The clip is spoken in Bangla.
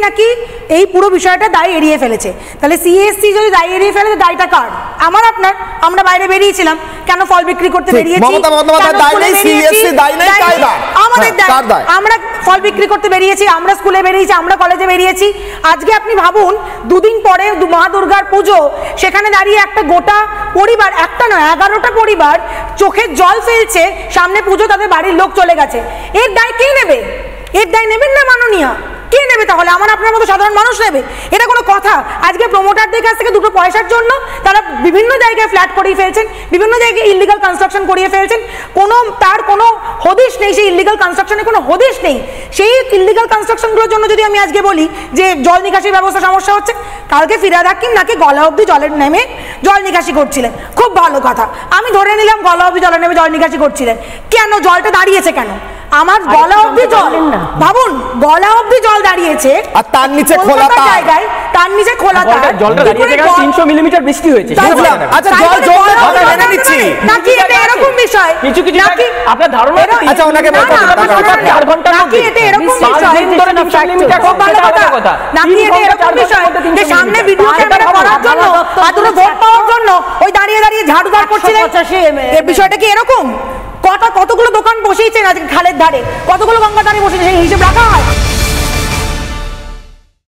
নাকি এই পুরো বিষয়টা দায় এড়িয়ে ফেলেছে। তাহলে সিএসসি যদি দায় এড়িয়ে ফেলে দায়টা কার? আমার আপনার। আমরা বাইরে বেরিয়েছিলাম, কেন ফল বিক্রি করতে বেরিয়েছি? আমাদের দায়, আমরা ফল বিক্রি করতে বেরিয়েছি, আমরা স্কুলে বেরিয়েছি, আমরা কলেজে বেরিয়েছি। আজকে আপনি ভাবুন, দুদিন পরে মা দুর্গার পুজো, সেখানে দাঁড়িয়ে একটা গোটা পরিবার, একটা নয় 11টা পরিবার চোখের জল ফেলছে, সামনে পুজো, তাদের বাড়ির লোক চলে গেছে। এর দায় কে নেবে? এর দায় নেবেন না মাননীয়া? কে নেবে তাহলে? আমার আপনার মতো সাধারণ মানুষ নেবে? এটা কোনো কথা? আজকে প্রমোটারদের কাছ থেকে দুটো পয়সার জন্য তারা বিভিন্ন জায়গায় ফ্ল্যাট করিয়ে ফেলছেন, বিভিন্ন জায়গায় ইলিগাল কনস্ট্রাকশন করিয়ে ফেলছেন। তার কোনো হদিশ নেই, সেই ইলিগাল কনস্ট্রাকশনের কোনো হদিশ নেই। সেই ইলিগাল কনস্ট্রাকশনগুলোর জন্য যদি আমি আজকে বলি যে জল নিকাশির ব্যবস্থা সমস্যা হচ্ছে, কালকে ফিরাদ হাকিম নাকি গলা অবধি জলের নেমে জল নিকাশি করছিলেন, খুব ভালো কথা। আমি ধরে নিলাম গলা অবধি জলের নেমে জল নিকাশি করছিলেন, কেন জলটা দাঁড়িয়েছে কেন? আমার গলা অবধি জল, ভাবুন গলা অবধি জল দাঁড়িয়েছে, আর তার নিচে খোলা জায়গায়, তার নিচে খোলা তার, জলটা দাঁড়িয়েছে কারণ 300 মিলিমিটার বৃষ্টি হয়েছে। আচ্ছা জল জমলে কথা মেনে নিচ্ছি, নাকি এটা এরকম বিষয়? কিছু নাকি আপনার ধারণা? আচ্ছা ওনাকে বলতে 4 ঘন্টার নাকি এটা এরকম বিষয়? খুব ভালো কথা। নাকি এটা এরকম বিষয় যে সামনে ভিডিও ক্যামেরা করার জন্য আর দুটো ভোট পাওয়ার জন্য ওই দাঁড়িয়ে দাঁড়িয়ে ঝাড়ুদার করছিলেন? এই বিষয়টা কি এরকম? কতগুলো দোকান বসেইছেন আজকে খালের ধারে, কতগুলো গঙ্গার ধারে বসেছে, সেই হিসেব রাখা হয়?